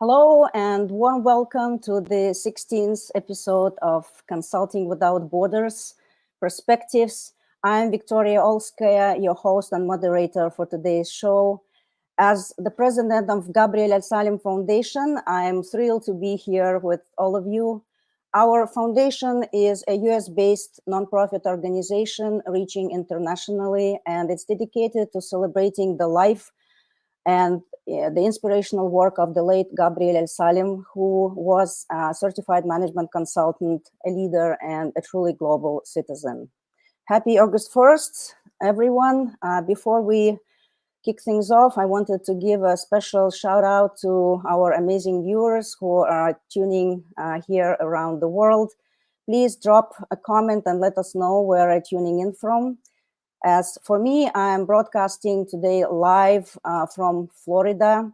Hello and warm welcome to the 16th episode of Consulting Without Borders Perspectives. I'm Victoria Olskaya, your host and moderator for today's show. As the president of Gabriel Al-Salem Foundation, I'm thrilled to be here with all of you. Our foundation is a US-based nonprofit organization reaching internationally, and it's dedicated to celebrating the life and the inspirational work of the late Gabriel Al-Salem, who was a certified management consultant, a leader, and a truly global citizen. Happy August 1st, everyone. Before we kick things off, I wanted to give a special shout out to our amazing viewers who are tuning here around the world. Please drop a comment and let us know where you're tuning in from. As for me, I'm broadcasting today live from Florida.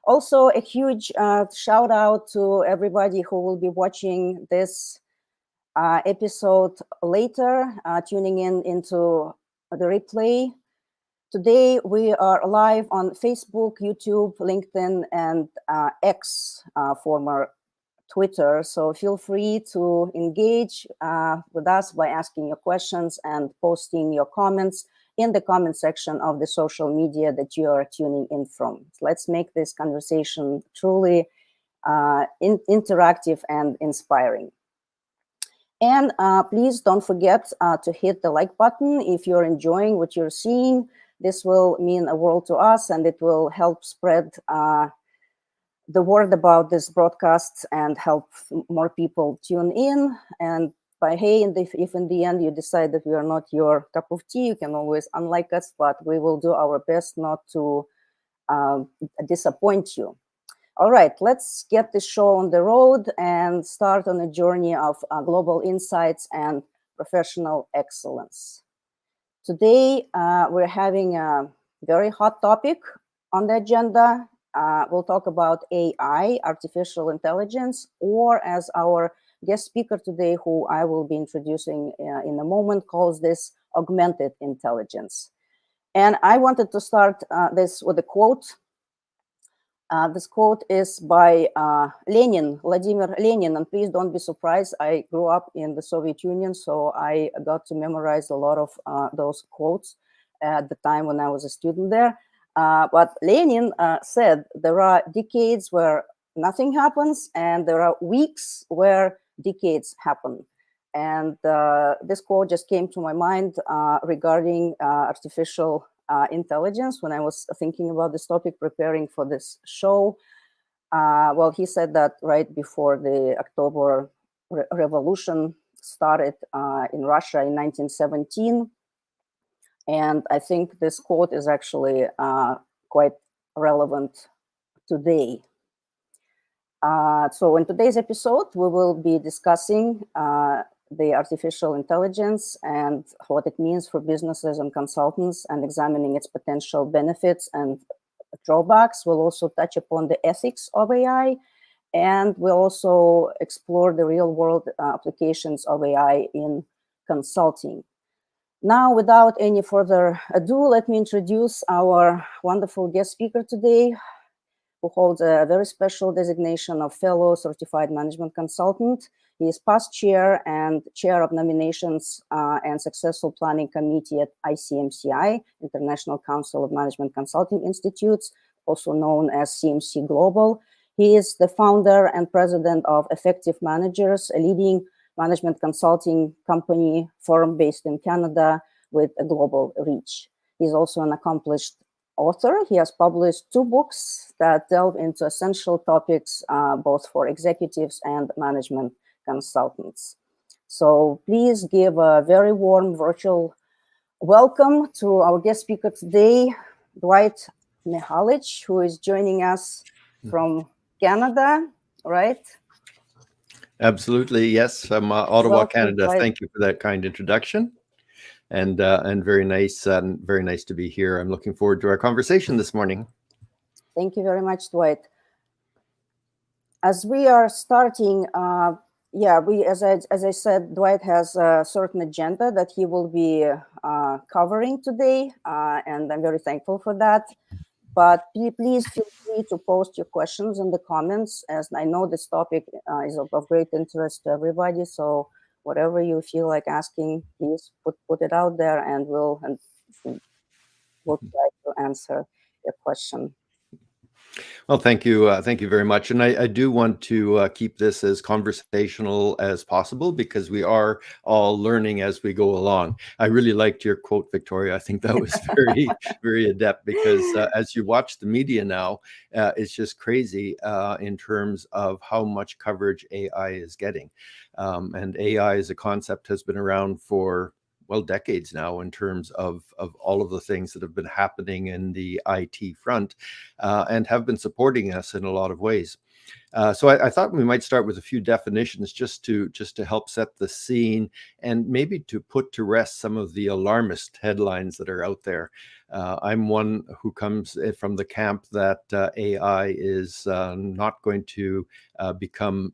Also, a huge shout out to everybody who will be watching this episode later, tuning in into the replay. Today, we are live on Facebook, YouTube, LinkedIn, and X, former Twitter. So feel free to engage with us by asking your questions and posting your comments in the comment section of the social media that you are tuning in from. Let's make this conversation truly interactive and inspiring. And please don't forget to hit the like button if you're enjoying what you're seeing. This will mean a world to us, and it will help spread the word about this broadcast and help more people tune in. And if in the end you decide that we are not your cup of tea, you can always unlike us, but we will do our best not to disappoint you. All right, let's get this show on the road and start on a journey of global insights and professional excellence. Today, we're having a very hot topic on the agenda. We'll talk about AI, artificial intelligence, or as our guest speaker today, who I will be introducing in a moment, calls this augmented intelligence. And I wanted to start this with a quote. This quote is by Lenin, Vladimir Lenin, and please don't be surprised. I grew up in the Soviet Union, so I got to memorize a lot of those quotes at the time when I was a student there. But Lenin said there are decades where nothing happens, and there are weeks where decades happen. And this quote just came to my mind regarding artificial intelligence when I was thinking about this topic, preparing for this show. Well, he said that right before the October Revolution started in Russia in 1917. And I think this quote is actually quite relevant today. So in today's episode, we will be discussing the artificial intelligence and what it means for businesses and consultants, and examining its potential benefits and drawbacks. We'll also touch upon the ethics of AI, and we'll also explore the real-world applications of AI in consulting. Now, without any further ado, let me introduce our wonderful guest speaker today, who holds a very special designation of Fellow Certified Management Consultant. He is past chair and chair of Nominations and Successful Planning Committee at ICMCI, International Council of Management Consulting Institutes, also known as CMC Global. He is the founder and president of Effective Managers, a leading management consulting company firm based in Canada with a global reach. He's also an accomplished author. He has published 2 books that delve into essential topics, both for executives and management consultants. So please give a very warm virtual welcome to our guest speaker today, Dwight Mihalicz, who is joining us from Canada, right? Absolutely, yes. I'm Ottawa, Welcome, Canada. Dwight. Thank you for that kind introduction, and very nice to be here. I'm looking forward to our conversation this morning. Thank you very much, Dwight. As we are starting, as I said, Dwight has a certain agenda that he will be covering today, and I'm very thankful for that. But please feel free free to post your questions in the comments, as I know this topic is of great interest to everybody. So whatever you feel like asking, please put it out there, and we'll try to answer your question. Well, thank you very much. And I do want to keep this as conversational as possible, because we are all learning as we go along. I really liked your quote, Victoria. I think that was very, very adept, because as you watch the media now, it's just crazy in terms of how much coverage AI is getting. And AI as a concept has been around for, well, decades now, in terms of all of the things that have been happening in the IT front and have been supporting us in a lot of ways. So I thought we might start with a few definitions, just to help set the scene, and maybe to put to rest some of the alarmist headlines that are out there. I'm one who comes from the camp that AI is not going to become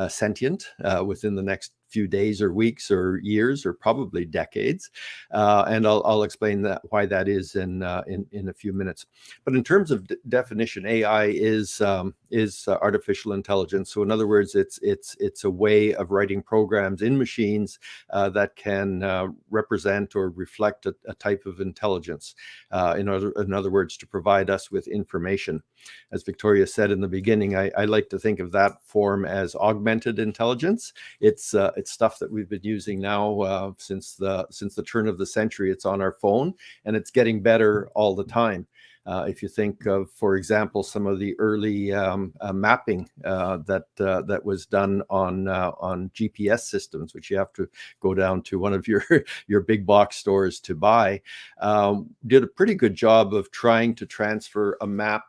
sentient within the next few days or weeks or years or probably decades, and I'll explain why that is in a few minutes. But in terms of definition, AI is artificial intelligence. So in other words, it's a way of writing programs in machines that can represent or reflect a type of intelligence. In other words, to provide us with information. As Victoria said in the beginning, I like to think of that form as augmented intelligence. It's stuff that we've been using now since the turn of the century. It's on our phone, and it's getting better all the time. If you think of, for example, some of the early mapping that was done on GPS systems, which you have to go down to one of your big box stores to buy, did a pretty good job of trying to transfer a map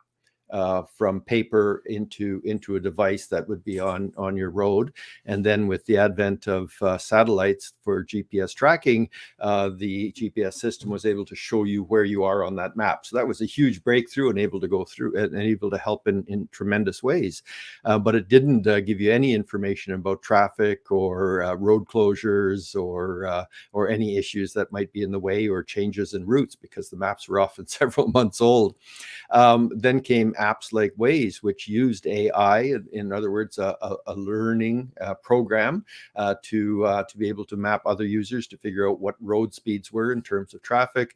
from paper into a device that would be on your road. And then with the advent of satellites for GPS tracking, the GPS system was able to show you where you are on that map. So that was a huge breakthrough, and able to go through and able to help in tremendous ways. But it didn't give you any information about traffic or road closures or any issues that might be in the way, or changes in routes, because the maps were often several months old. Then came apps like Waze, which used AI, in other words, a learning program to be able to map other users, to figure out what road speeds were in terms of traffic,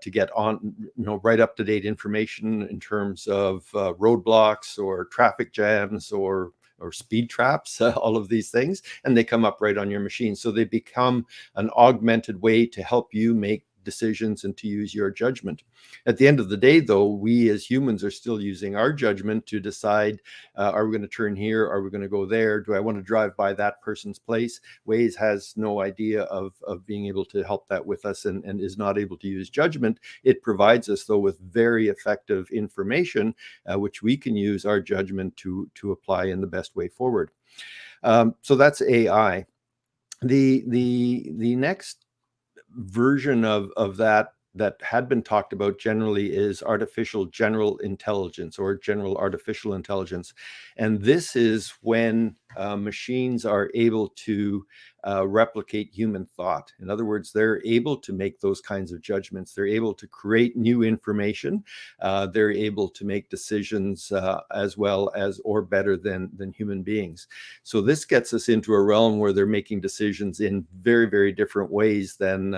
to get on, right up to date information in terms of roadblocks or traffic jams or speed traps, all of these things, and they come up right on your machine. So they become an augmented way to help you make decisions and to use your judgment. At the end of the day, though, we as humans are still using our judgment to decide, are we going to turn here? Are we going to go there? Do I want to drive by that person's place? Waze has no idea of being able to help that with us, and is not able to use judgment. It provides us, though, with very effective information, which we can use our judgment to apply in the best way forward. So that's AI. The next version of that had been talked about generally is artificial general intelligence, or general artificial intelligence. And this is when machines are able to replicate human thought. In other words, they're able to make those kinds of judgments. They're able to create new information. They're able to make decisions as well as, or better than human beings. So this gets us into a realm where they're making decisions in very, very different ways than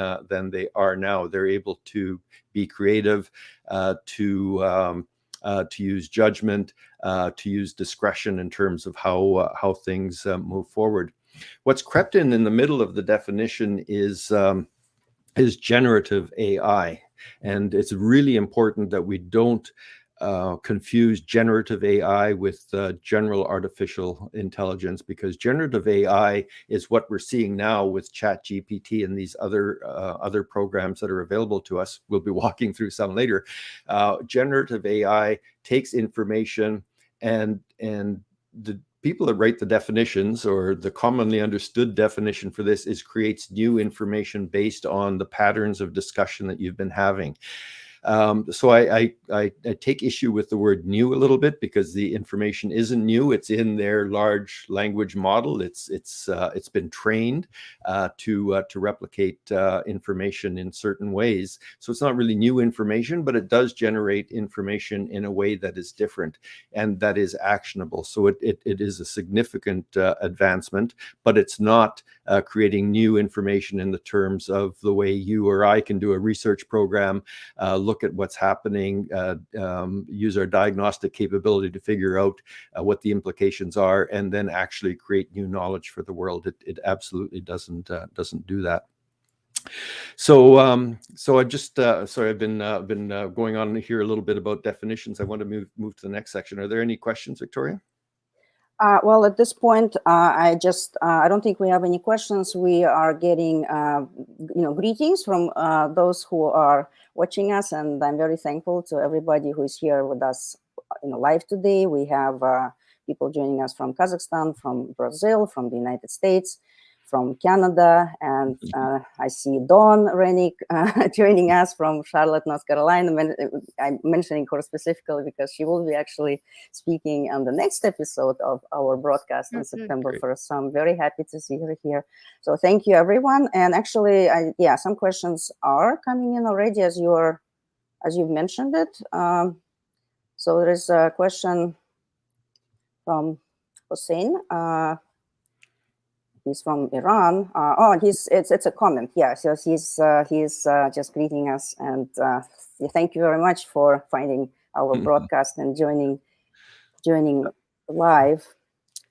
they are now. They're able to be creative, to use judgment, to use discretion in terms of how things move forward. What's crept in the middle of the definition is generative AI, and it's really important that we don't confuse generative AI with general artificial intelligence, because generative AI is what we're seeing now with ChatGPT and these other programs that are available to us. We'll be walking through some later. Generative AI takes information, and the people that write the definitions, or the commonly understood definition for this, is creates new information based on the patterns of discussion that you've been having. So I take issue with the word new a little bit, because the information isn't new. It's in their large language model. It's been trained to replicate information in certain ways. So it's not really new information, but it does generate information in a way that is different and that is actionable. So it is a significant advancement, but it's not creating new information in the terms of the way you or I can do a research program, look at what's happening, use our diagnostic capability to figure out what the implications are, and then actually create new knowledge for the world. It absolutely doesn't do that. So so I just sorry, I've been going on here a little bit about definitions. I want to move to the next section. Are there any questions, Victoria? Well, at this point, I don't think we have any questions. We are getting, greetings from those who are watching us, and I'm very thankful to everybody who is here with us, live today. We have people joining us from Kazakhstan, from Brazil, from the United States, from Canada, and I see Dawn Rennick joining us from Charlotte, North Carolina. I'm mentioning her specifically because she will be actually speaking on the next episode of our broadcast on September 1st. So I'm very happy to see her here. So thank you, everyone. And actually, some questions are coming in already as you've mentioned it. So there's a question from Hussein. He's from Iran. It's a comment. Yeah, so he's just greeting us, and thank you very much for finding our broadcast and joining live.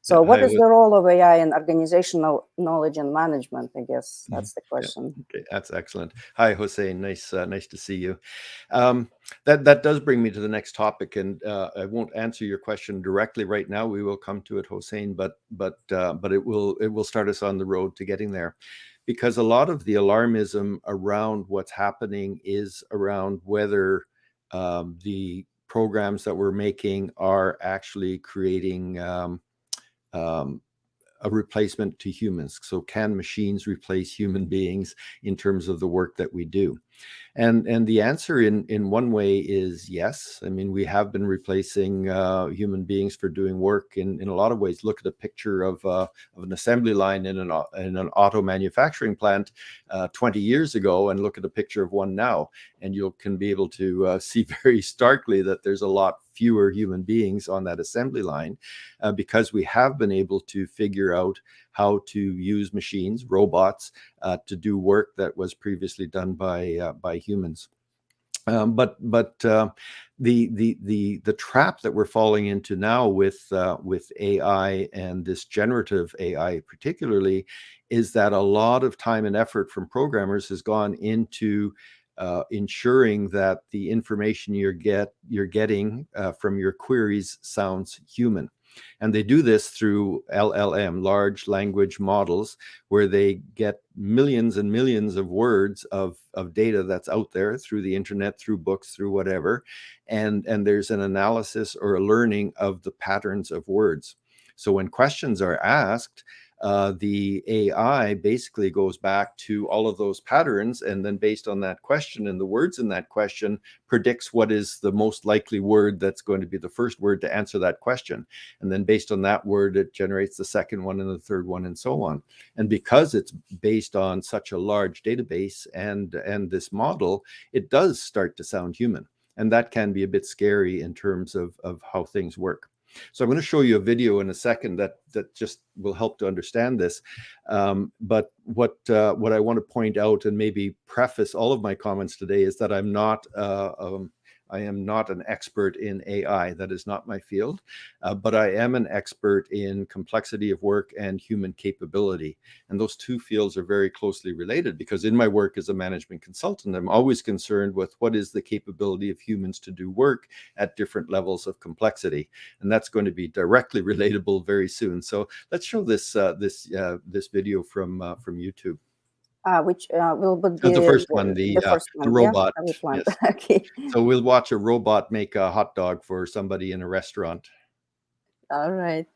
So what is the role of AI in organizational knowledge and management? I guess that's the question. Okay, that's excellent. Hi, Hossein. Nice to see you. That does bring me to the next topic, and I won't answer your question directly right now. We will come to it, Hossein, but it will start us on the road to getting there, because a lot of the alarmism around what's happening is around whether the programs that we're making are actually creating a replacement to humans. So can machines replace human beings in terms of the work that we do? And the answer in one way is yes. I mean, we have been replacing human beings for doing work in a lot of ways. Look at a picture of an assembly line in an auto manufacturing plant 20 years ago, and look at a picture of one now, and you can be able to see very starkly that there's a lot fewer human beings on that assembly line, because we have been able to figure out how to use machines, robots, to do work that was previously done by humans. But the trap that we're falling into now with AI, and this generative AI particularly, is that a lot of time and effort from programmers has gone into ensuring that the information you're getting from your queries sounds human. And they do this through LLM, large language models, where they get millions and millions of words of data that's out there through the internet, through books, through whatever. And there's an analysis or a learning of the patterns of words. So when questions are asked, the AI basically goes back to all of those patterns, and then based on that question and the words in that question, predicts what is the most likely word that's going to be the first word to answer that question. And then based on that word, it generates the second one and the third one, and so on. And because it's based on such a large database and this model, it does start to sound human. And that can be a bit scary in terms of how things work. So I'm going to show you a video in a second that just will help to understand this. But what I want to point out and maybe preface all of my comments today is that I am not an expert in AI. That is not my field, but I am an expert in complexity of work and human capability. And those two fields are very closely related, because in my work as a management consultant, I'm always concerned with what is the capability of humans to do work at different levels of complexity. And that's going to be directly relatable very soon. So let's show this video from YouTube. Which will be the first one, the robot. Yeah? Yes. Okay. So we'll watch a robot make a hot dog for somebody in a restaurant. All right.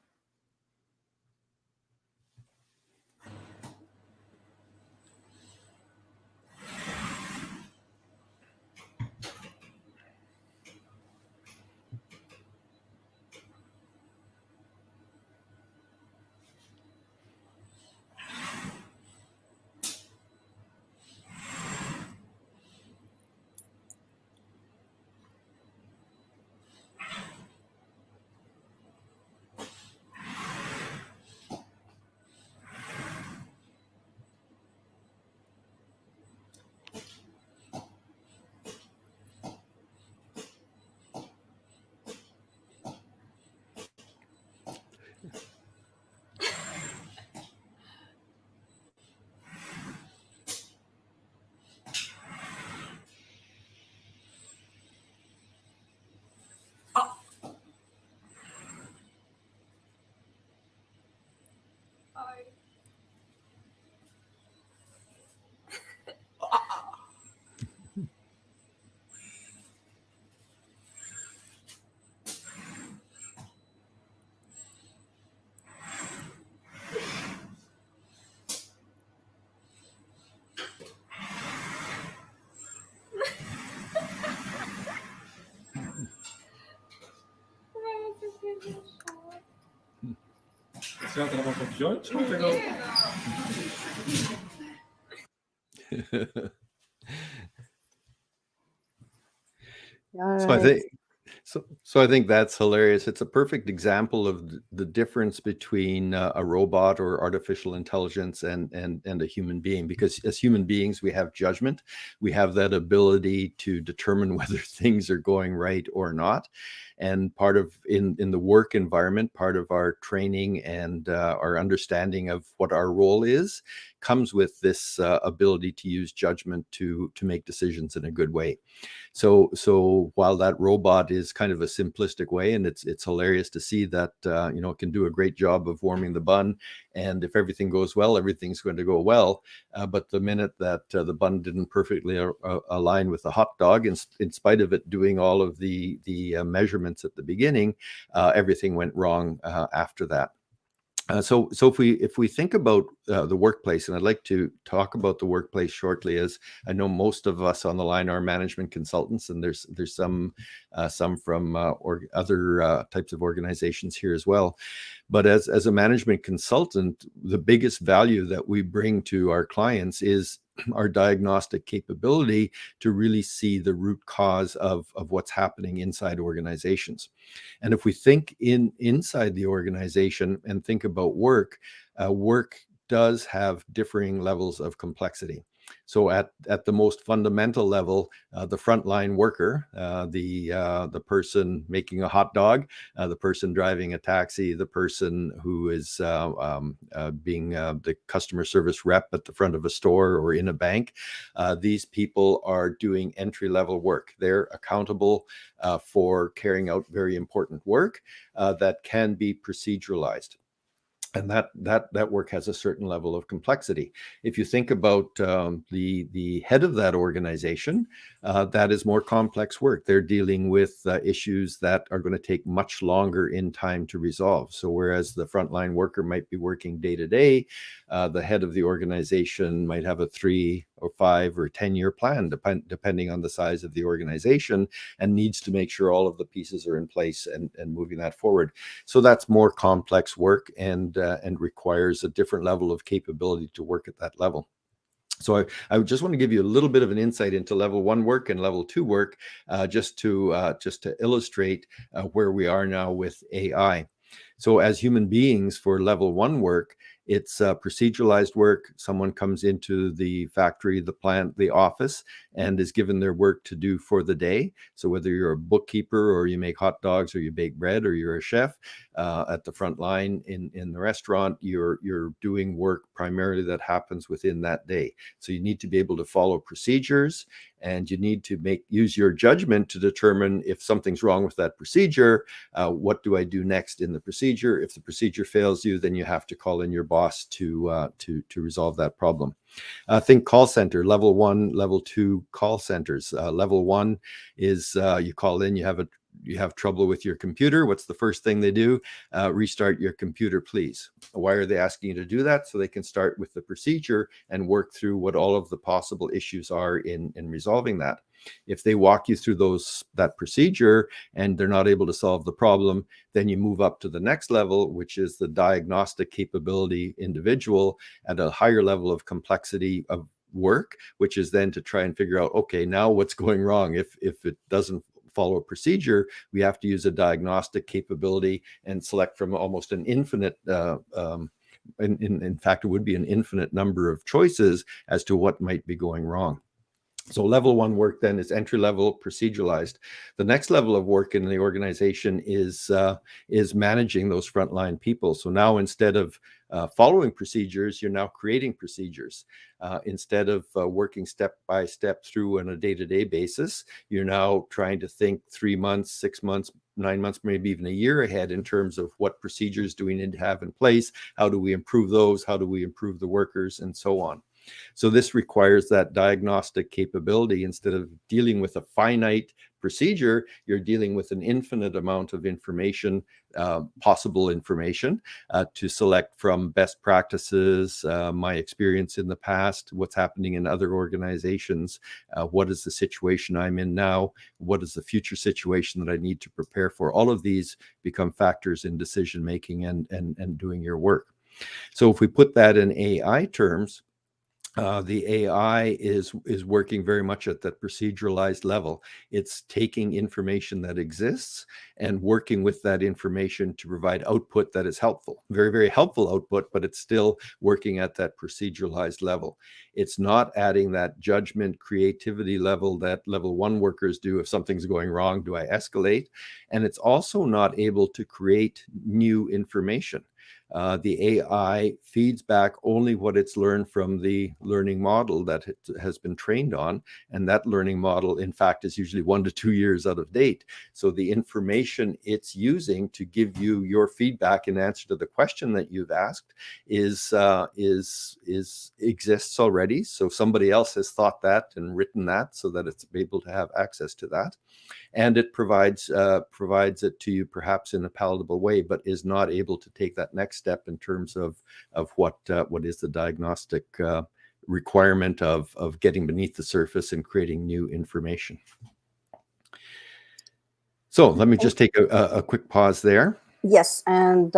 Você entra na confiante ou pegar All So I right. think so I think that's hilarious. It's a perfect example of the difference between a robot or artificial intelligence and a human being. Because as human beings, we have judgment. We have that ability to determine whether things are going right or not. And part of in the work environment, part of our training and our understanding of what our role is comes with this ability to use judgment to make decisions in a good way. So while that robot is kind of a simplistic way, and it's hilarious to see that it can do a great job of warming the bun, and if everything goes well, everything's going to go well. But the minute that the bun didn't perfectly align with the hot dog, in spite of it doing all of the measurements at the beginning, everything went wrong after that. So if we think about the workplace, and I'd like to talk about the workplace shortly, as I know most of us on the line are management consultants, and there's some from other types of organizations here as well. But as a management consultant, the biggest value that we bring to our clients is our diagnostic capability to really see the root cause of what's happening inside organizations. And if we think inside the organization and think about work, work does have differing levels of complexity. So at the most fundamental level, the frontline worker, the person making a hot dog, the person driving a taxi, the person who is being the customer service rep at the front of a store or in a bank, these people are doing entry-level work. They're accountable for carrying out very important work that can be proceduralized. And that work has a certain level of complexity. If you think about the head of that organization, that is more complex work. They're dealing with issues that are going to take much longer in time to resolve. So whereas the frontline worker might be working day to day, the head of the organization might have a 3 or 5 or 10-year plan, depending on the size of the organization, and needs to make sure all of the pieces are in place and moving that forward. So that's more complex work and requires a different level of capability to work at that level. So I just want to give you a little bit of an insight into level 1 work and level 2 work, just to illustrate where we are now with AI. So as human beings, for level 1 work, it's proceduralized work. Someone comes into the factory, the plant, the office, and is given their work to do for the day. So whether you're a bookkeeper or you make hot dogs or you bake bread or you're a chef at the front line in the restaurant, you're doing work primarily that happens within that day. So you need to be able to follow procedures, and you need to use your judgment to determine if something's wrong with that procedure. What do I do next in the procedure? If the procedure fails you, then you have to call in your boss to resolve that problem. Think call center, level 1, level 2 call centers. Level 1 is you call in, you have trouble with your computer. What's the first thing they do? Restart your computer, please. Why are they asking you to do that? So they can start with the procedure and work through what all of the possible issues are in resolving that. If they walk you through that procedure and they're not able to solve the problem, then you move up to the next level, which is the diagnostic capability individual at a higher level of complexity of work, which is then to try and figure out, okay, now what's going wrong? If it doesn't follow a procedure, we have to use a diagnostic capability and select from almost an infinite in fact, it would be an infinite number of choices as to what might be going wrong. So level 1 work then is entry level, proceduralized. The next level of work in the organization is managing those frontline people. So now instead of following procedures, you're now creating procedures. Instead of working step by step through on a day-to-day basis, you're now trying to think 3 months, 6 months, 9 months, maybe even a year ahead in terms of what procedures do we need to have in place? How do we improve those? How do we improve the workers, and so on? So this requires that diagnostic capability. Instead of dealing with a finite procedure, you're dealing with an infinite amount of information, possible information, to select from best practices, my experience in the past, what's happening in other organizations, what is the situation I'm in now, what is the future situation that I need to prepare for. All of these become factors in decision making and doing your work. So if we put that in AI terms, the AI is working very much at that proceduralized level. It's taking information that exists and working with that information to provide output that is helpful. Very, very helpful output, but it's still working at that proceduralized level. It's not adding that judgment, creativity level that level 1 workers do. If something's going wrong, do I escalate? And it's also not able to create new information. The AI feeds back only what it's learned from the learning model that it has been trained on. And that learning model, in fact, is usually 1 to 2 years out of date. So the information it's using to give you your feedback in answer to the question that you've asked exists already. So somebody else has thought that and written that so that it's able to have access to that. And it provides it to you perhaps in a palatable way, but is not able to take that next step in terms of what is the diagnostic requirement of getting beneath the surface and creating new information. So let me just take a quick pause there. Yes, and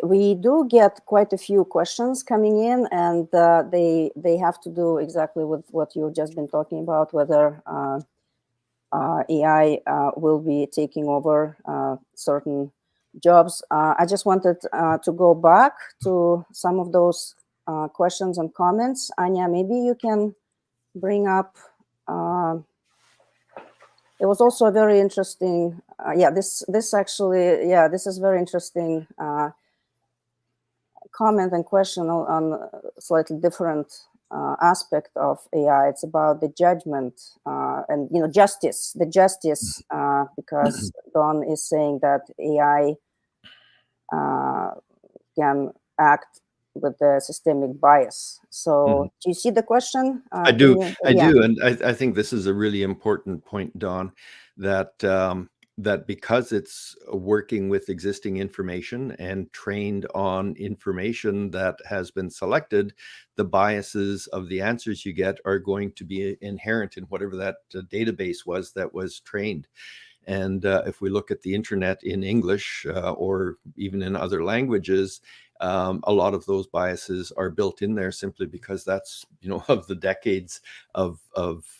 we do get quite a few questions coming in, and they have to do exactly with what you've just been talking about, whether AI will be taking over certain jobs. I just wanted to go back to some of those questions and comments. Anya, maybe you can bring up. It was also a very interesting. This is very interesting comment and question on a slightly different aspect of AI. It's about the judgment and justice. The justice, because Don is saying that AI can act with the systemic bias. So do you see the question? I do, and I think this is a really important point, Don, that that because it's working with existing information and trained on information that has been selected, the biases of the answers you get are going to be inherent in whatever that database was that was trained. And if we look at the internet in English or even in other languages, a lot of those biases are built in there simply because that's, of the decades of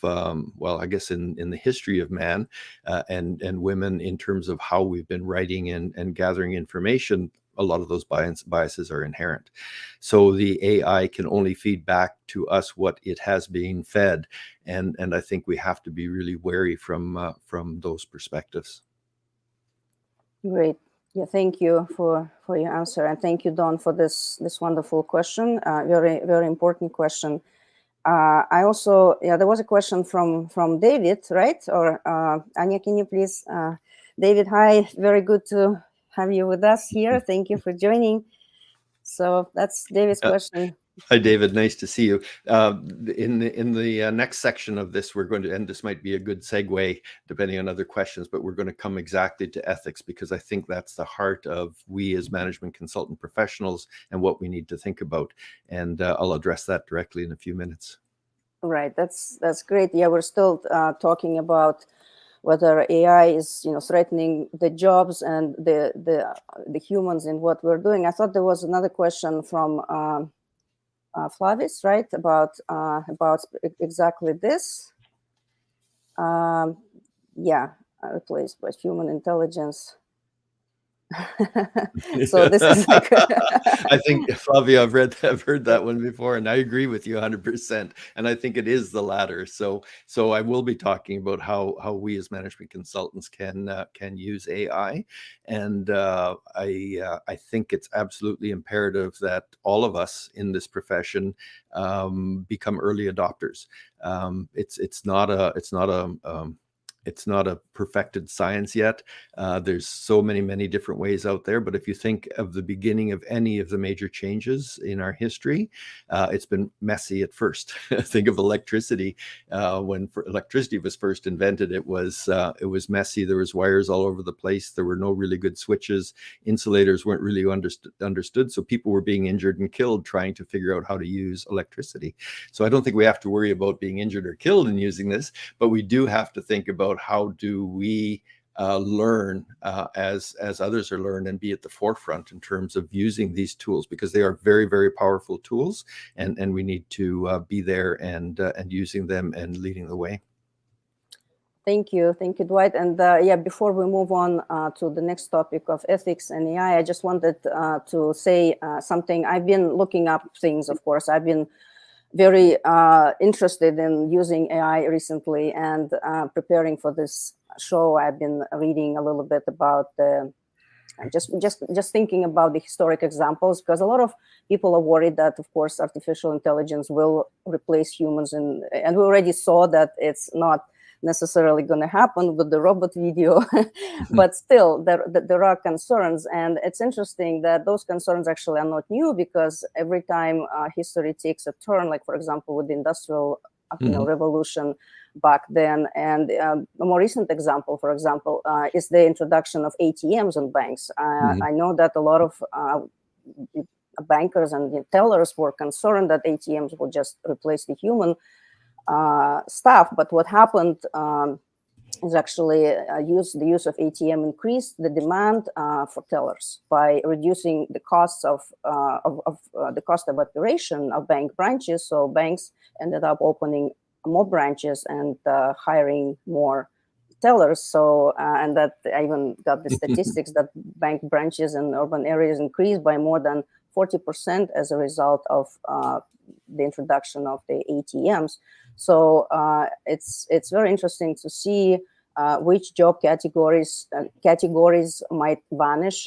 well, I guess in the history of man and women in terms of how we've been writing and gathering information, a lot of those biases are inherent. So the AI can only feed back to us what it has been fed. And I think we have to be really wary from those perspectives. Great. Yeah, thank you for your answer, and thank you, Don, for this wonderful question. Very, very important question. I also, there was a question from David, right? Or Anya, can you please, David? Hi, very good to have you with us here. Thank you for joining. So that's David's question. Hi, David. Nice to see you. In the next section of this, we're going to, and this might be a good segue depending on other questions, but we're going to come exactly to ethics, because I think that's the heart of we as management consultant professionals and what we need to think about. And I'll address that directly in a few minutes. Right. That's great. Yeah, we're still talking about whether AI is threatening the jobs and the humans in what we're doing. I thought there was another question from Flavis, right, about exactly this. Replaced by human intelligence. So this is like I think, Flavia, I've heard that one before, and I agree with you 100%. And I think it is the latter. So I will be talking about how we as management consultants can use AI, and I think it's absolutely imperative that all of us in this profession become early adopters. It's not It's not a perfected science yet. There's so many different ways out there. But if you think of the beginning of any of the major changes in our history, it's been messy at first. Think of electricity. When electricity was first invented, it was messy. There was wires all over the place. There were no really good switches. Insulators weren't really understood. So people were being injured and killed trying to figure out how to use electricity. So I don't think we have to worry about being injured or killed in using this, but we do have to think about how do we learn as others are learned and be at the forefront in terms of using these tools, because they are very powerful tools, and we need to be there and using them and leading the way. Thank you, Dwight. And yeah, before we move on to the next topic of ethics and AI, I just wanted to say something. I've been looking up things, of course. I've been very interested in using AI recently, and preparing for this show, I've been reading a little bit about just thinking about the historic examples, because a lot of people are worried that, of course, artificial intelligence will replace humans, and we already saw that it's not necessarily going to happen with the robot video, but still there are concerns. And it's interesting that those concerns actually are not new, because every time history takes a turn, like for example with the industrial revolution back then, and a more recent example, for example, is the introduction of ATMs in banks. I know that a lot of bankers and tellers were concerned that ATMs will just replace the human staff, but what happened is actually the use of ATM increased the demand for tellers by reducing the costs of the cost of operation of bank branches. So banks ended up opening more branches and hiring more tellers. So and that I even got the statistics that bank branches in urban areas increased by more than 40% as a result of the introduction of the ATMs. So it's very interesting to see which job categories might vanish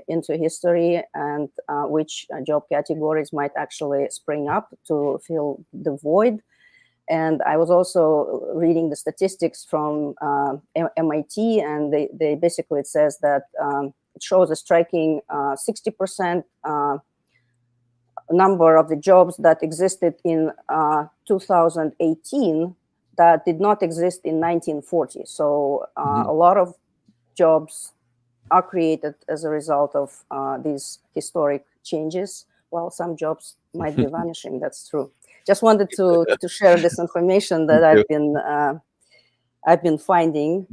into history, and which job categories might actually spring up to fill the void. And I was also reading the statistics from MIT, and they basically, it says that it shows a striking 60% number of the jobs that existed in 2018 that did not exist in 1940. So a lot of jobs are created as a result of these historic changes, while some jobs might be vanishing. That's true. Just wanted to share this information that I've been finding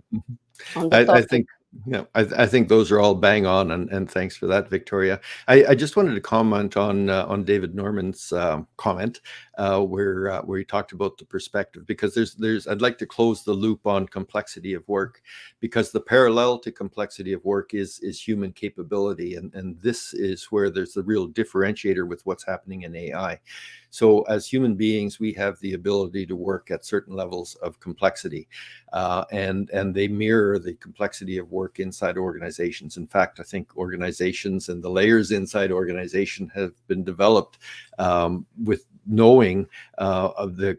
on the topic. I think those are all bang on, and thanks for that, Victoria. I just wanted to comment on David Norman's comment where he talked about the perspective, because I'd like to close the loop on complexity of work, because the parallel to complexity of work is human capability, and this is where there's the real differentiator with what's happening in AI. So as human beings, we have the ability to work at certain levels of complexity, and they mirror the complexity of work inside organizations. In fact, I think organizations and the layers inside organization have been developed with knowing of the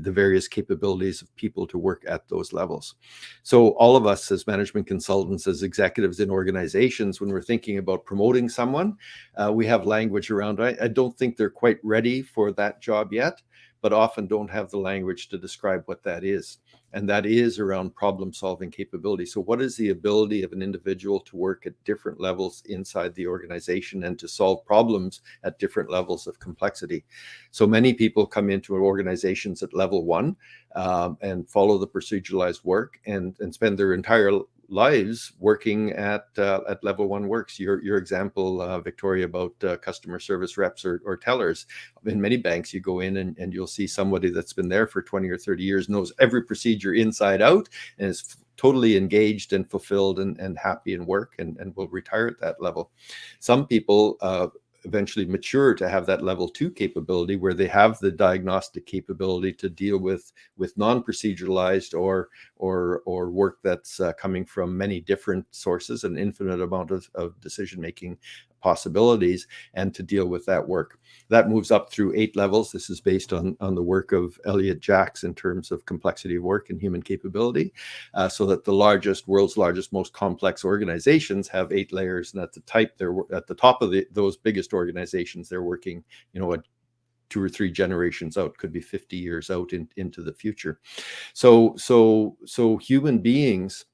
various capabilities of people to work at those levels. So all of us as management consultants, as executives in organizations, when we're thinking about promoting someone, we have language around, I don't think they're quite ready for that job yet, but often don't have the language to describe what that is. And that is around problem-solving capability. So what is the ability of an individual to work at different levels inside the organization and to solve problems at different levels of complexity? So many people come into organizations at level one and follow the proceduralized work and spend their entire lives working at level one works. Your example, Victoria, about customer service reps or tellers. In many banks, you go in and you'll see somebody that's been there for 20 or 30 years, knows every procedure inside out, and is totally engaged and fulfilled and happy in work, and will retire at that level. Some people eventually mature to have that level 2 capability, where they have the diagnostic capability to deal with non-proceduralized or work that's coming from many different sources, an infinite amount of decision making possibilities and to deal with that work. That moves up through 8 levels. This is based on the work of Elliot Jaques in terms of complexity of work and human capability, so that the world's largest, most complex organizations have 8 layers, and at the top of those biggest organizations, they're working, you know, 2 or 3 generations out, could be 50 years out into the future. So human beings,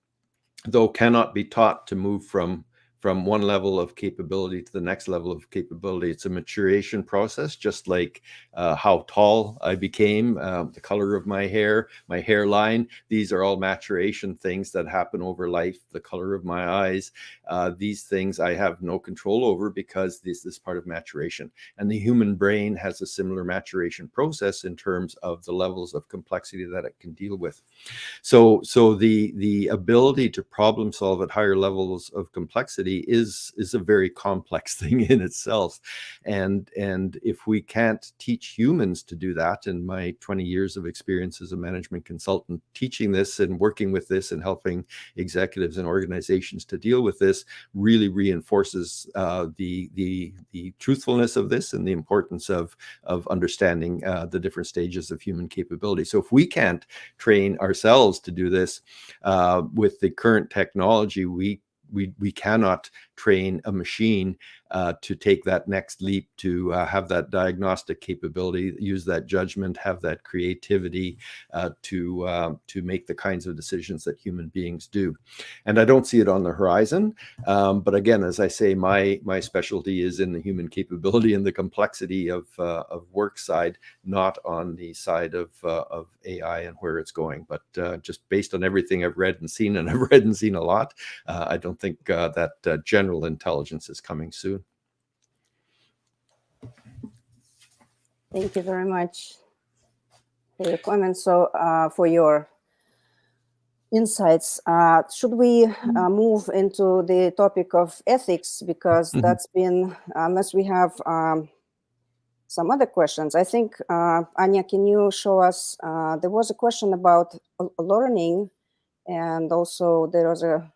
though, cannot be taught to move from one level of capability to the next level of capability. It's a maturation process, just like how tall I became, the color of my hairline. These are all maturation things that happen over life. The color of my eyes, these things I have no control over because this is part of maturation. And the human brain has a similar maturation process in terms of the levels of complexity that it can deal with. So the ability to problem solve at higher levels of complexity is a very complex thing in itself. And if we can't teach humans to do that, in my 20 years of experience as a management consultant, teaching this and working with this and helping executives and organizations to deal with this really reinforces the truthfulness of this and the importance of understanding the different stages of human capability. So if we can't train ourselves to do this with the current technology, we cannot train a machine to take that next leap, to have that diagnostic capability, use that judgment, have that creativity to make the kinds of decisions that human beings do. And I don't see it on the horizon. But again, as I say, my specialty is in the human capability and the complexity of work side, not on the side of AI and where it's going. But just based on everything I've read and seen, and I've read and seen a lot, I don't think that general intelligence is coming soon. Thank you very much for your comments. So for your insights, should we move into the topic of ethics? Because that's been, unless we have some other questions. I think, Anya, can you show us, there was a question about learning, and also there was a,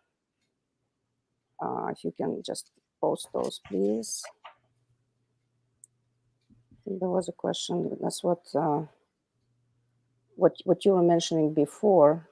if you can just post those, please. There was a question. That's what you were mentioning before.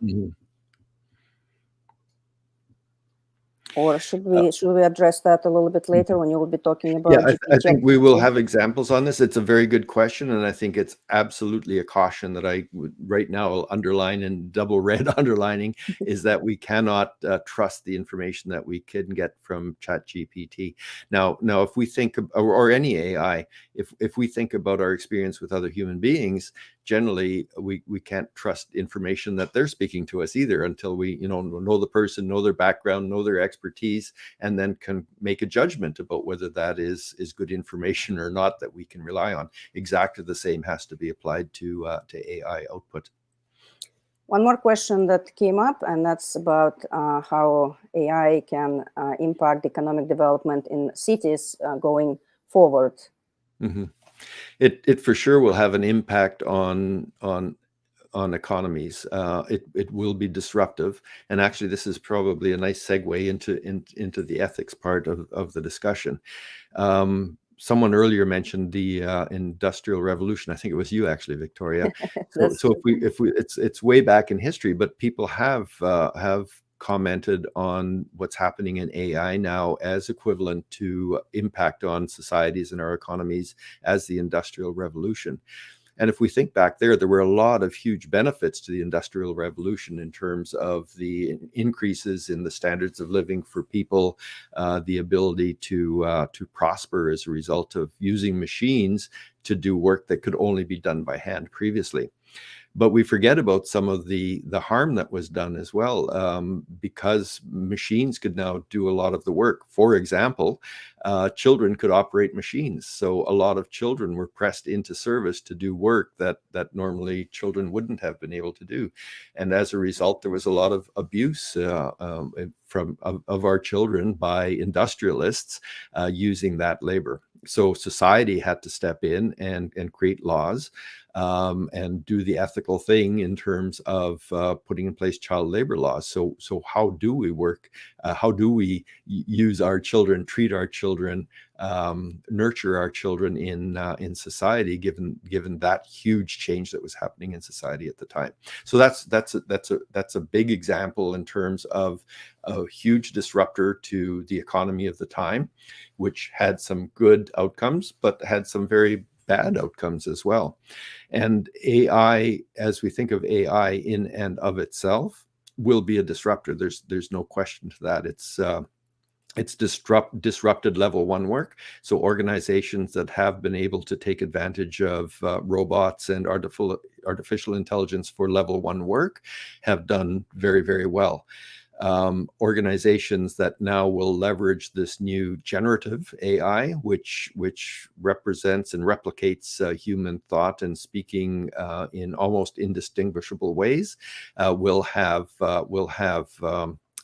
Or should we address that a little bit later when you will be talking about? Yeah, I think we will have examples on this. It's a very good question, and I think it's absolutely a caution that I would right now will underline in double red underlining is that we cannot trust the information that we can get from ChatGPT. Now, if we think or any AI, if we think about our experience with other human beings, generally we can't trust information that they're speaking to us either until we know the person, know their background, know their expertise, and then can make a judgment about whether that is good information or not that we can rely on. Exactly the same has to be applied to AI output. One more question that came up, and that's about how AI can impact economic development in cities going forward. It for sure will have an impact on economies. It will be disruptive, and actually this is probably a nice segue into the ethics part of the discussion. Someone earlier mentioned the Industrial Revolution. I think it was you actually, Victoria. So if we it's way back in history, but people have commented on what's happening in AI now as equivalent to impact on societies and our economies as the Industrial Revolution. And if we think back there were a lot of huge benefits to the Industrial Revolution in terms of the increases in the standards of living for people, the ability to prosper as a result of using machines to do work that could only be done by hand previously. But we forget about some of the harm that was done as well, because machines could now do a lot of the work. For example, children could operate machines. So a lot of children were pressed into service to do work that normally children wouldn't have been able to do. And as a result, there was a lot of abuse of our children by industrialists using that labor. So society had to step in and create laws and do the ethical thing in terms of putting in place child labor laws. So how do we work? How do we use our children, treat our children, nurture our children in society, given that huge change that was happening in society at the time? So that's a big example in terms of a huge disruptor to the economy of the time, which had some good outcomes, but had some very bad outcomes as well. And AI, as we think of AI in and of itself, will be a disruptor. There's no question to that. It's disrupted level one work. So organizations that have been able to take advantage of robots and artificial intelligence for level one work have done very, very well. Organizations that now will leverage this new generative AI, which represents and replicates human thought and speaking in almost indistinguishable ways, will have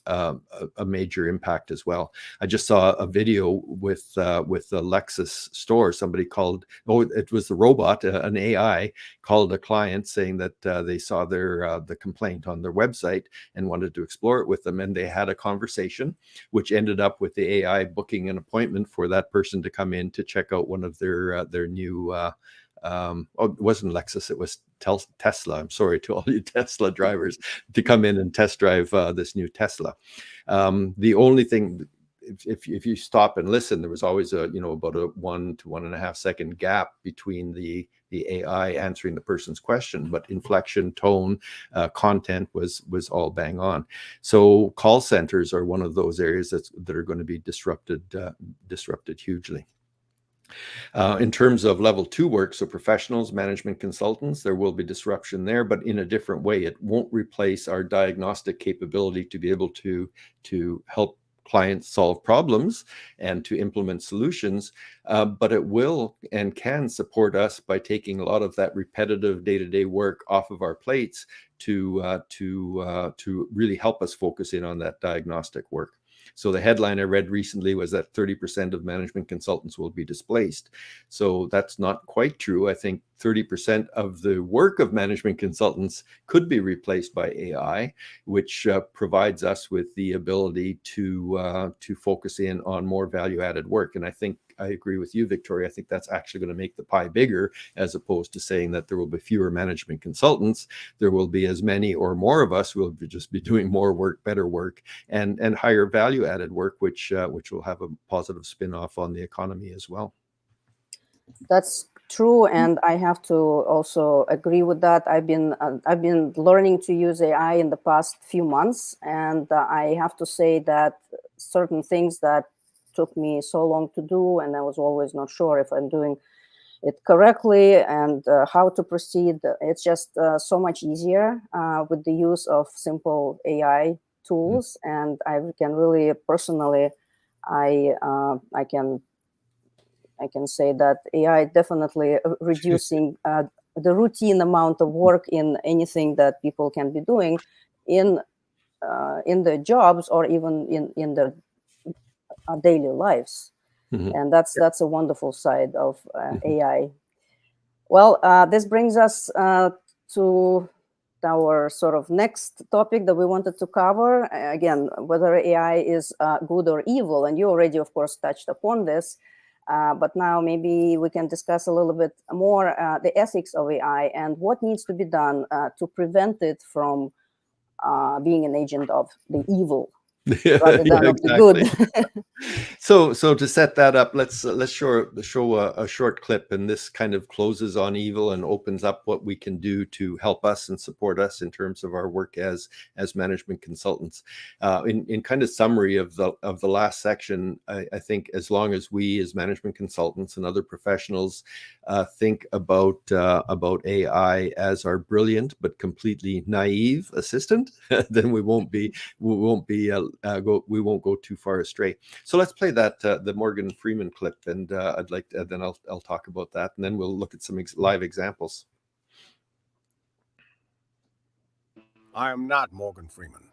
a major impact as well. I just saw a video with the Lexus store. Somebody called, it was the robot, an AI, called a client saying that they saw the complaint on their website and wanted to explore it with them. And they had a conversation, which ended up with the AI booking an appointment for that person to come in to check out one of their new it wasn't Lexus, it was Tesla. I'm sorry to all you Tesla drivers, to come in and test drive this new Tesla. The only thing, if you stop and listen, there was always about a 1 to 1.5 second gap between the AI answering the person's question, but inflection, tone, content was all bang on. So call centers are one of those areas that are going to be disrupted hugely. In terms of level 2 work, so professionals, management consultants, there will be disruption there, but in a different way. It won't replace our diagnostic capability to be able to help clients solve problems and to implement solutions, but it will and can support us by taking a lot of that repetitive day-to-day work off of our plates to really help us focus in on that diagnostic work. So the headline I read recently was that 30% of management consultants will be displaced. So that's not quite true. I think 30% of the work of management consultants could be replaced by AI, which provides us with the ability to focus in on more value-added work. And I think I agree with you, Victoria. I think that's actually going to make the pie bigger, as opposed to saying that there will be fewer management consultants. There will be as many or more of us who will just be doing more work, better work, and higher value-added work, which will have a positive spin-off on the economy as well. That's true, and I have to also agree with that. I've been learning to use AI in the past few months, and I have to say that certain things that took me so long to do, and I was always not sure if I'm doing it correctly and how to proceed. It's just so much easier with the use of simple AI tools, and I can really personally, I can say that AI definitely reducing the routine amount of work in anything that people can be doing in their jobs or even in their daily lives. And that's a wonderful side of AI. Well, this brings us to our sort of next topic that we wanted to cover. Again, whether AI is good or evil, and you already, of course, touched upon this. But now maybe we can discuss a little bit more the ethics of AI and what needs to be done to prevent it from being an agent of the evil rather than of the good. So to set that up, let's show a short clip, and this kind of closes on evil and opens up what we can do to help us and support us in terms of our work as management consultants. In kind of summary of the last section, I think as long as we as management consultants and other professionals think about AI as our brilliant but completely naive assistant, then we won't go too far astray. So let's play that the Morgan Freeman clip, and then I'll talk about that, and then we'll look at some live examples. I am not Morgan Freeman,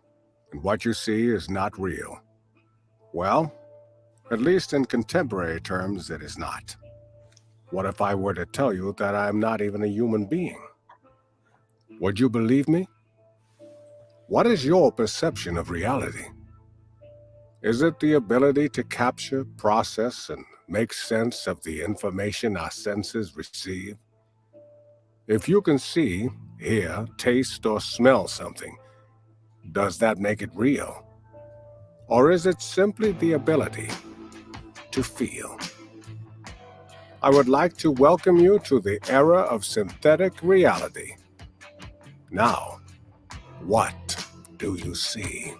and what you see is not real. Well, at least in contemporary terms, it is not. What if I were to tell you that I am not even a human being? Would you believe me? What is your perception of reality? Is it the ability to capture, process, and make sense of the information our senses receive? If you can see, hear, taste, or smell something, does that make it real? Or is it simply the ability to feel? I would like to welcome you to the era of synthetic reality. Now, what do you see?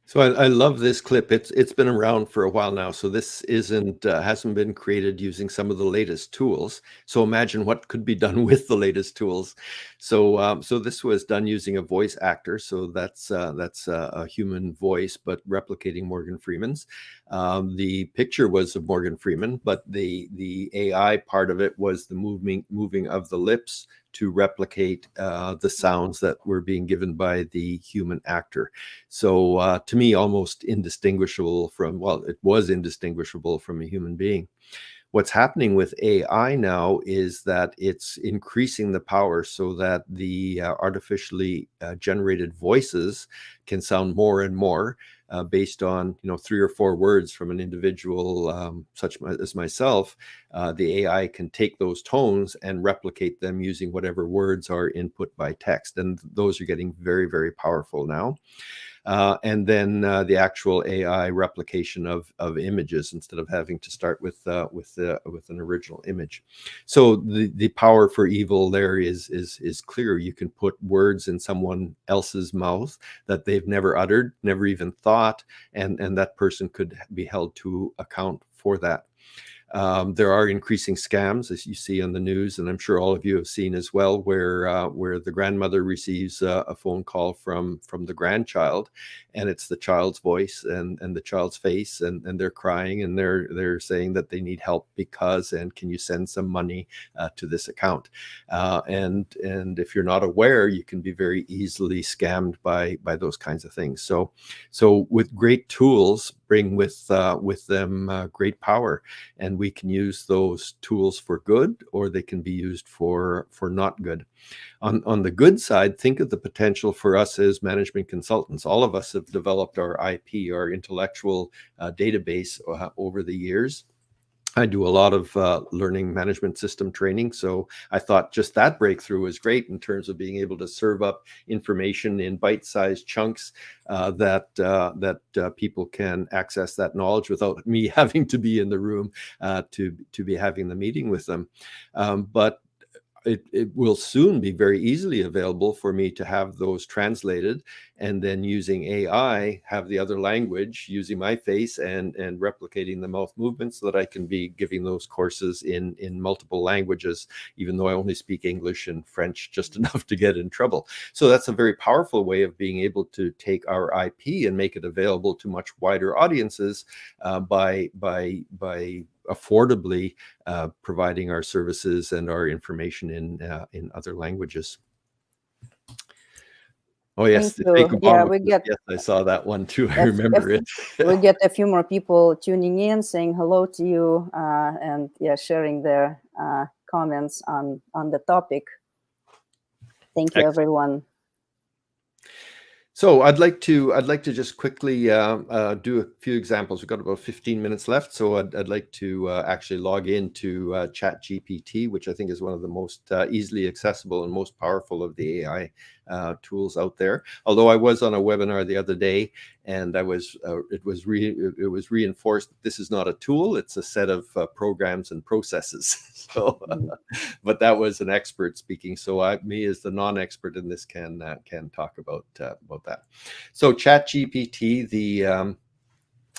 So I love this clip. It's been around for a while now. So this isn't hasn't been created using some of the latest tools. So imagine what could be done with the latest tools. So this was done using a voice actor. So that's a human voice, but replicating Morgan Freeman's. The picture was of Morgan Freeman, but the AI part of it was the moving of the lips to replicate the sounds that were being given by the human actor. So to me, almost indistinguishable from, well, it was indistinguishable from a human being. What's happening with AI now is that it's increasing the power so that the artificially generated voices can sound more and more based on 3 or 4 words from an individual such as myself. The AI can take those tones and replicate them using whatever words are input by text, and those are getting very, very powerful now. And then the actual AI replication of images instead of having to start with an original image. So the power for evil there is clear. You can put words in someone else's mouth that they've never uttered, never even thought, and that person could be held to account for that. There are increasing scams, as you see on the news, and I'm sure all of you have seen as well, where the grandmother receives a phone call from the grandchild, and it's the child's voice and the child's face, and they're crying, and they're saying that they need help because, and can you send some money to this account? And if you're not aware, you can be very easily scammed by those kinds of things. So with great tools bring with them great power, and we can use those tools for good, or they can be used for not good. On the good side, think of the potential for us as management consultants. All of us have developed our IP, our intellectual database over the years. I do a lot of learning management system training. So I thought just that breakthrough was great in terms of being able to serve up information in bite-sized chunks that people can access that knowledge without me having to be in the room to be having the meeting with them. But it will soon be very easily available for me to have those translated, and then using AI, have the other language using my face and replicating the mouth movements, so that I can be giving those courses in multiple languages, even though I only speak English and French just enough to get in trouble. So that's a very powerful way of being able to take our IP and make it available to much wider audiences by affordably providing our services and our information in other languages. Oh yes, the fake Obama. Yeah, we get. Yes, I saw that one too. I remember it. We get a few more people tuning in, saying hello to you, and sharing their comments on the topic. Thank you, everyone. So I'd like to just quickly do a few examples. We've got about 15 minutes left, so I'd like to actually log into ChatGPT, which I think is one of the most easily accessible and most powerful of the AI tools out there. Although I was on a webinar the other day, and it was reinforced that this is not a tool; it's a set of programs and processes. So, but that was an expert speaking. So me as the non-expert in this can talk about that. So ChatGPT, the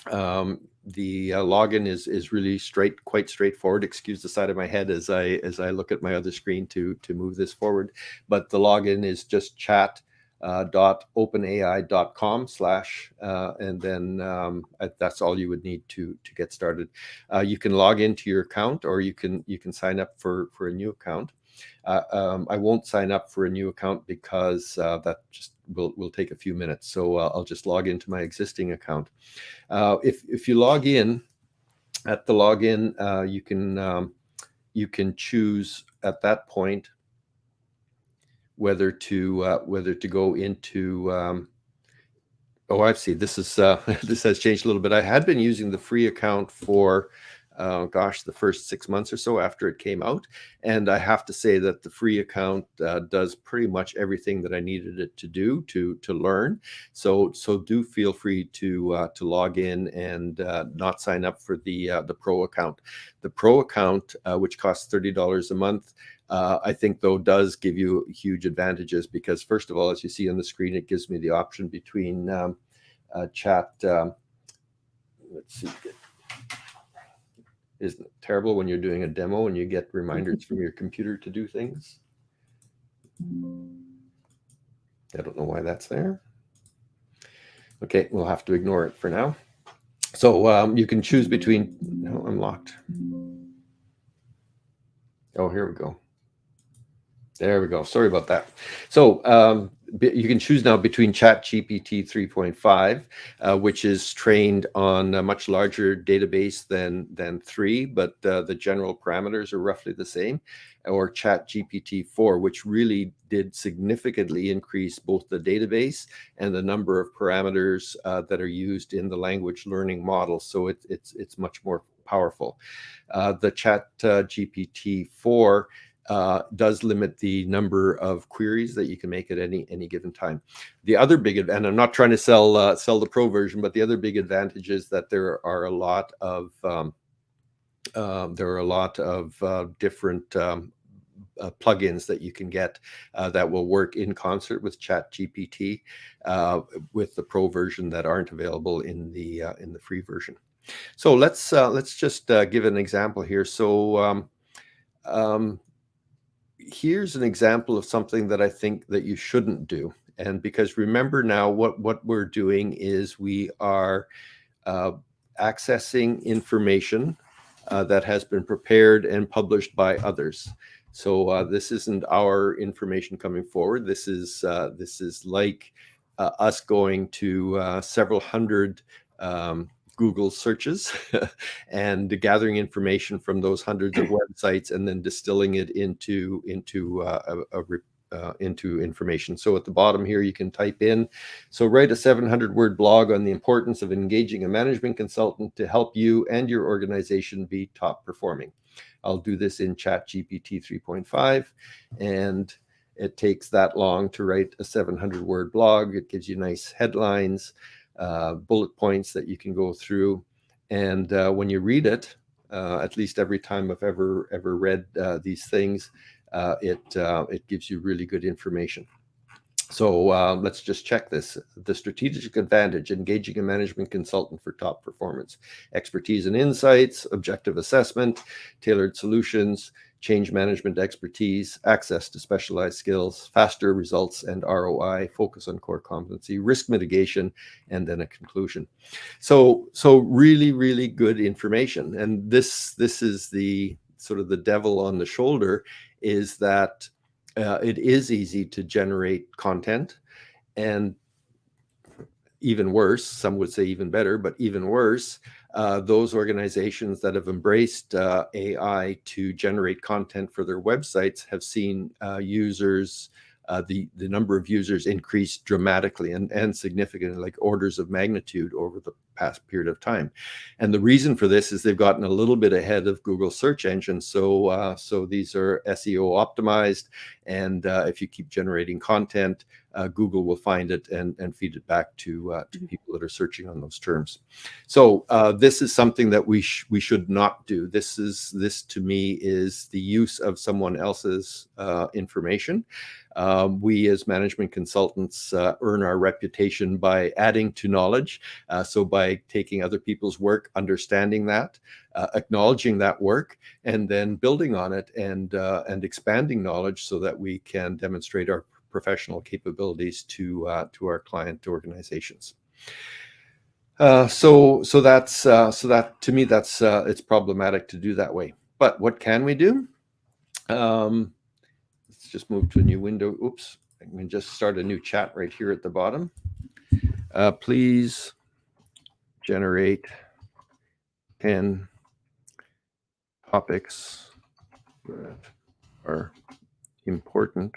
login is really quite straightforward. Excuse the side of my head as I look at my other screen to move this forward. But the login is just chat .openai.com/ and then that's all you would need to get started. You can log into your account, or you can sign up for a new account. I won't sign up for a new account because that just will take a few minutes. So I'll just log into my existing account. If you log in, at the login, you can choose at that point whether to go into. Oh, I see. This is this has changed a little bit. I had been using the free account for the first 6 months or so after it came out, and I have to say that the free account does pretty much everything that I needed it to do to learn. So do feel free to log in and not sign up for the pro account. The pro account, which costs $30 a month, I think, though, does give you huge advantages, because first of all, as you see on the screen, it gives me the option between chat. Let's see. Isn't it terrible when you're doing a demo and you get reminders from your computer to do things? I don't know why that's there. Okay, we'll have to ignore it for now. So you can choose between. No, I'm locked. Oh, here we go. There we go. Sorry about that. So you can choose now between ChatGPT 3.5, which is trained on a much larger database than 3, but the general parameters are roughly the same, or ChatGPT 4, which really did significantly increase both the database and the number of parameters that are used in the language learning model. So it's much more powerful. The ChatGPT 4 does limit the number of queries that you can make at any given time. The other big, and I'm not trying to sell the pro version, but the other big advantage is that there are a lot of different plugins that you can get that will work in concert with ChatGPT with the pro version that aren't available in the free version. So let's just give an example here. So here's an example of something that I think that you shouldn't do. And because remember now, what we're doing is we are accessing information that has been prepared and published by others. So this isn't our information coming forward. This is like us going to several hundred Google searches and gathering information from those hundreds of websites and then distilling it into information. So at the bottom here, you can type in, so write a 700-word blog on the importance of engaging a management consultant to help you and your organization be top performing. I'll do this in ChatGPT 3.5, and it takes that long to write a 700-word blog. It gives you nice headlines, bullet points that you can go through, and when you read it, at least every time I've ever read these things, it gives you really good information. So let's just check this. The strategic advantage: engaging a management consultant for top performance, expertise and insights, objective assessment, tailored solutions, change management expertise, access to specialized skills, faster results and ROI, focus on core competency, risk mitigation, and then a conclusion. So really, really good information. And this is the sort of the devil on the shoulder, is that it is easy to generate content, and even worse, some would say even better, but even worse, those organizations that have embraced AI to generate content for their websites have seen users, the number of users increase dramatically and significantly, like orders of magnitude over the past period of time. And the reason for this is they've gotten a little bit ahead of Google search engine. So these are SEO optimized, and if you keep generating content, Google will find it and feed it back to people that are searching on those terms. So this is something that we should not do. This to me is the use of someone else's information. We as management consultants earn our reputation by adding to knowledge. So by taking other people's work, understanding that, acknowledging that work, and then building on it and expanding knowledge so that we can demonstrate our professional capabilities to our client organizations. So that to me, that's it's problematic to do that way. But what can we do? Let's just move to a new window. Oops, I can just start a new chat right here at the bottom. Please generate 10 topics that are important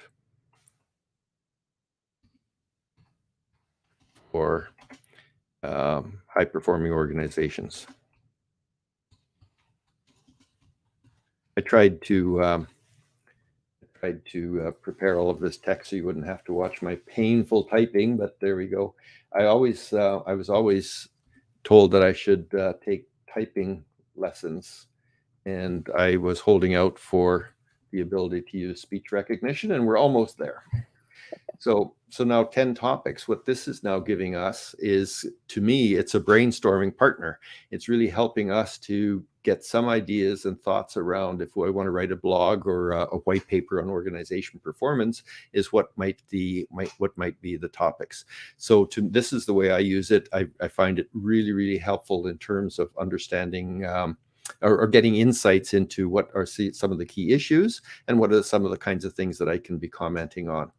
for high-performing organizations. I tried to prepare all of this text so you wouldn't have to watch my painful typing, but there we go. I was always told that I should take typing lessons, and I was holding out for the ability to use speech recognition, and we're almost there. So now 10 topics. What this is now giving us is, to me, it's a brainstorming partner. It's really helping us to get some ideas and thoughts around if I want to write a blog or a white paper on organization performance, is what might be the topics. So this is the way I use it. I find it really, really helpful in terms of understanding or getting insights into what are some of the key issues and what are some of the kinds of things that I can be commenting on.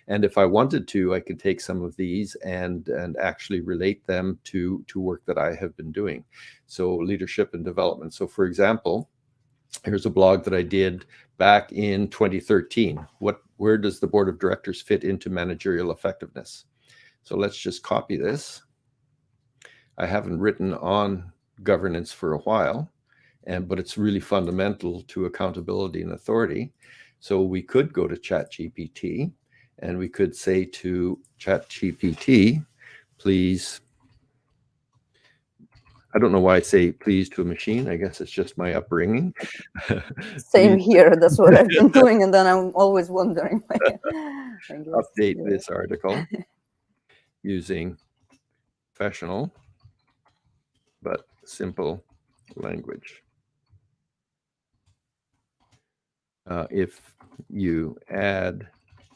And if I wanted to, I could take some of these and actually relate them to work that I have been doing. So leadership and development. So for example, here's a blog that I did back in 2013. Where does the board of directors fit into managerial effectiveness? So let's just copy this. I haven't written on governance for a while, but it's really fundamental to accountability and authority. So we could go to ChatGPT. And we could say to ChatGPT, please, I don't know why I say please to a machine. I guess it's just my upbringing. Same here. That's what I've been doing. And then I'm always wondering. Update this article using professional but simple language. If you add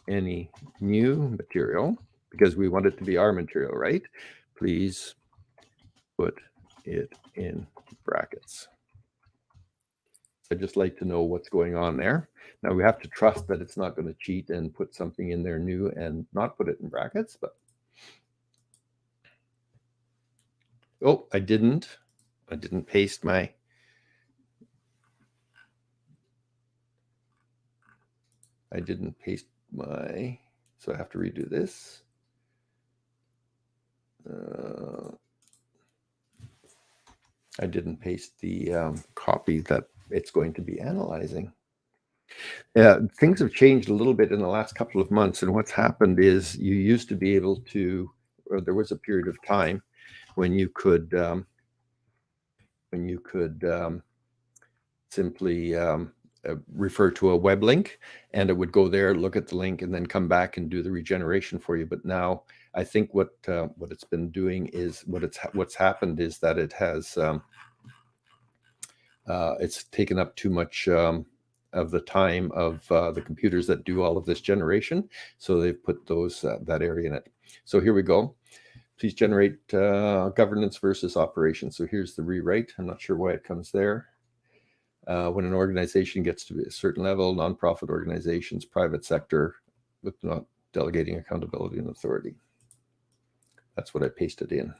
any new material, because we want it to be our material, right? Please put it in brackets. I'd just like to know what's going on there. Now we have to trust that it's not going to cheat and put something in there new and not put it in brackets, but oh, I didn't paste my so I have to redo this. I didn't paste the copy that it's going to be analyzing. Things have changed a little bit in the last couple of months, and what's happened is you used to be able to, or there was a period of time when you could simply refer to a web link, and it would go there, look at the link, and then come back and do the regeneration for you. But now I think what it's been doing is what's happened is that it has it's taken up too much of the time of the computers that do all of this generation. So they've put those that area in it. So here we go. Please generate governance versus operations. So here's the rewrite. I'm not sure why it comes there. When an organization gets to a certain level, nonprofit organizations, private sector, with not delegating accountability and authority. That's what I pasted in.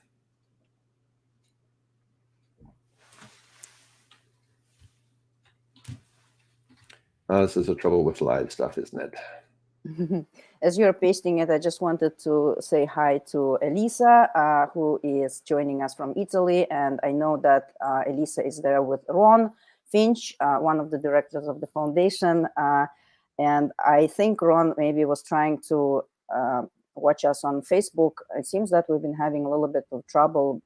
This is the trouble with live stuff, isn't it? As you're pasting it, I just wanted to say hi to Elisa, who is joining us from Italy. And I know that Elisa is there with Ron Finch, one of the directors of the foundation. And I think Ron maybe was trying to watch us on Facebook. It seems that we've been having a little bit of trouble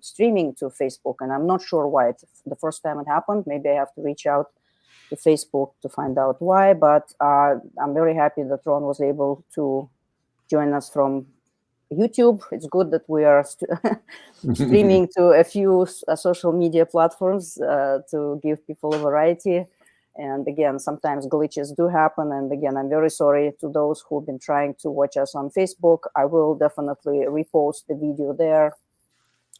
streaming to Facebook, and I'm not sure why. It's the first time it happened. Maybe I have to reach out to Facebook to find out why, but I'm very happy that Ron was able to join us from YouTube. It's good that we are streaming to a few social media platforms to give people a variety. And again, sometimes glitches do happen. And again, I'm very sorry to those who've been trying to watch us on Facebook. I will definitely repost the video there.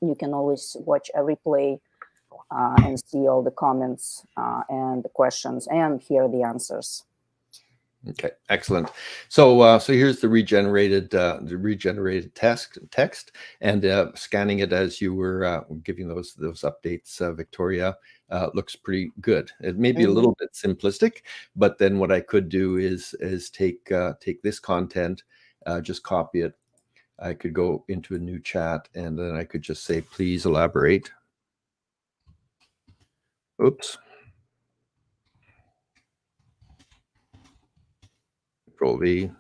You can always watch a replay and see all the comments and the questions and hear the answers. Okay, excellent. So here's the regenerated text, and scanning it as you were giving those updates, Victoria, looks pretty good. It may be a little bit simplistic, but then what I could do is take this content, just copy it. I could go into a new chat, and then I could just say, please elaborate. Oops. Control V.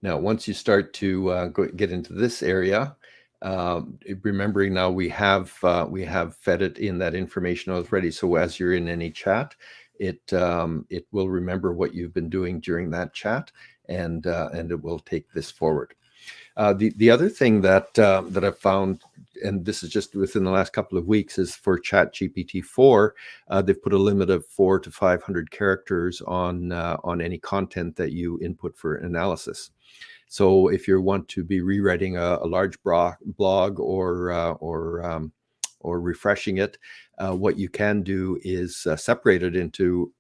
Now, once you start to get into this area, remembering now we have fed it in that information already. So as you're in any chat, it will remember what you've been doing during that chat, and it will take this forward. The other thing that I've found, and this is just within the last couple of weeks, is for ChatGPT-4, they've put a limit of 400 to 500 characters on any content that you input for analysis. So if you want to be rewriting a large blog or refreshing it, what you can do is separate it into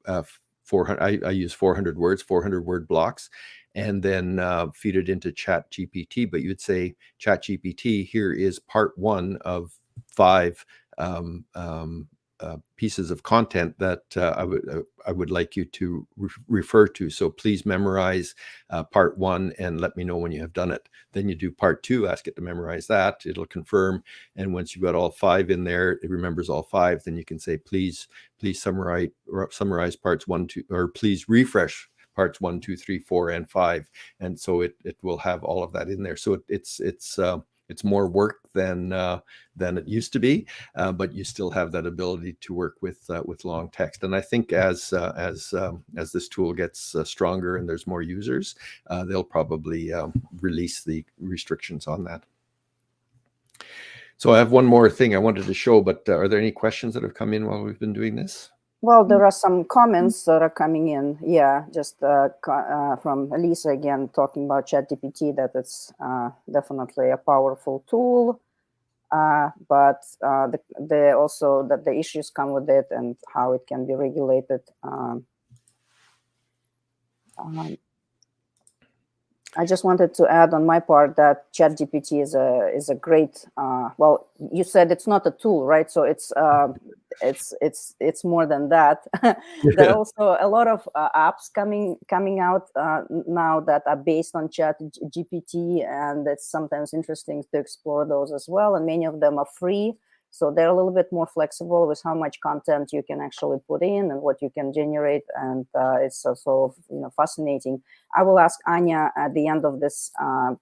400. I use 400 words, 400-word blocks, and then feed it into ChatGPT. But you'd say, ChatGPT, here is part 1 of 5 pieces of content that I would like you to refer to. So please memorize part 1 and let me know when you have done it. Then you do part 2, ask it to memorize that. It'll confirm. And once you've got all 5 in there, it remembers all 5. Then you can say, please summarize parts 1, 2, or please refresh parts 1, 2, 3, 4, and 5. And so it will have all of that in there. So it's more work than it used to be, but you still have that ability to work with long text. And I think as this tool gets stronger and there's more users, they'll probably release the restrictions on that. So I have one more thing I wanted to show, but are there any questions that have come in while we've been doing this? Well, there are some comments that are coming in. Yeah, just from Elisa again, talking about ChatGPT, that it's definitely a powerful tool, but also that the issues come with it and how it can be regulated. I just wanted to add on my part that ChatGPT is a great. Well, you said it's not a tool, right? So it's more than that. There are also a lot of apps coming out now that are based on ChatGPT, and it's sometimes interesting to explore those as well. And many of them are free, so they're a little bit more flexible with how much content you can actually put in and what you can generate. And it's also fascinating. I will ask Anya at the end of this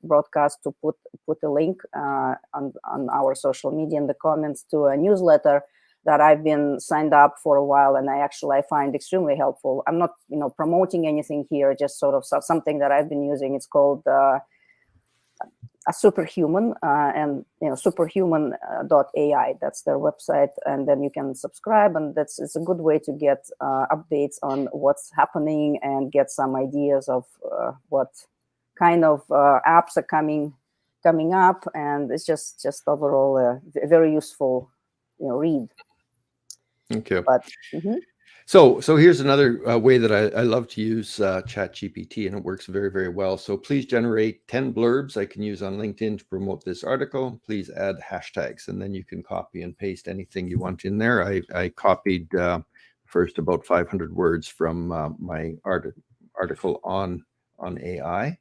broadcast to put a link on our social media in the comments to a newsletter that I've been signed up for a while, and I find extremely helpful. I'm not, promoting anything here, just sort of something that I've been using. It's called a Superhuman, and superhuman.ai. That's their website, and then you can subscribe, and it's a good way to get updates on what's happening and get some ideas of what kind of apps are coming up, and it's just overall a very useful read. Thank you. But, So here's another way that I love to use ChatGPT, and it works very, very well. So please generate 10 blurbs I can use on LinkedIn to promote this article. Please add hashtags, and then you can copy and paste anything you want in there. I copied first about 500 words from my article on AI,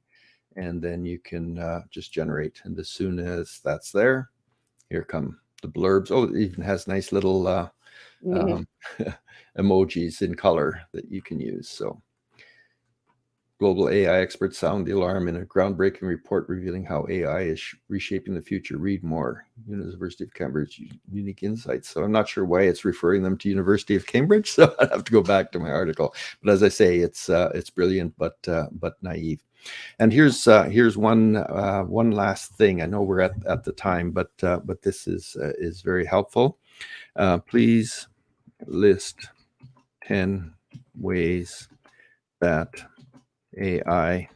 and then you can just generate. And as soon as that's there, here come the blurbs. Oh, it even has nice little emojis in color that you can use. So global AI experts sound the alarm in a groundbreaking report revealing how AI is reshaping the future. Read more. University of Cambridge unique insights. So I'm not sure why it's referring them to University of Cambridge. So I have to go back to my article. But as I say, it's brilliant, but naive. And here's one last thing. I know we're at the time, but this is very helpful. Please list 10 ways that AI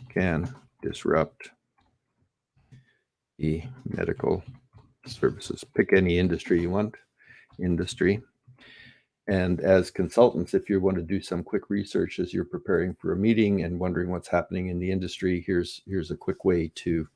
can disrupt the medical services. Pick any industry you want. Industry. And as consultants, if you want to do some quick research as you're preparing for a meeting and wondering what's happening in the industry, here's a quick way to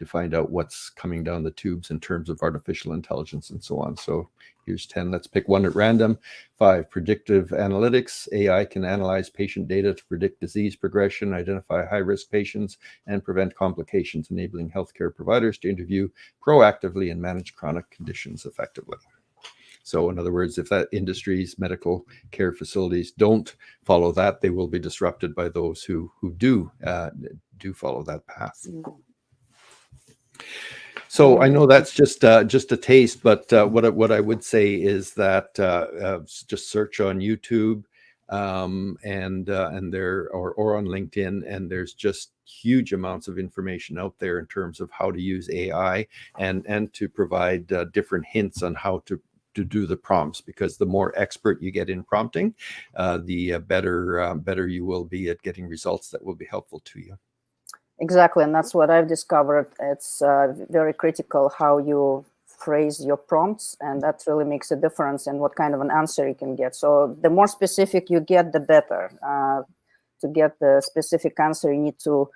find out what's coming down the tubes in terms of artificial intelligence and so on. So here's 10. Let's pick one at random. 5, predictive analytics. AI can analyze patient data to predict disease progression, identify high-risk patients, and prevent complications, enabling healthcare providers to interview proactively and manage chronic conditions effectively. So in other words, if that industry's medical care facilities don't follow that, they will be disrupted by those who do follow that path. So I know that's just a taste, but what I would say is that just search on YouTube and there or on LinkedIn, and there's just huge amounts of information out there in terms of how to use AI and to provide different hints on how to do the prompts, because the more expert you get in prompting, the better you will be at getting results that will be helpful to you. Exactly, and that's what I've discovered. It's very critical how you phrase your prompts, and that really makes a difference in what kind of an answer you can get. So the more specific you get, the better. To get the specific answer, you need to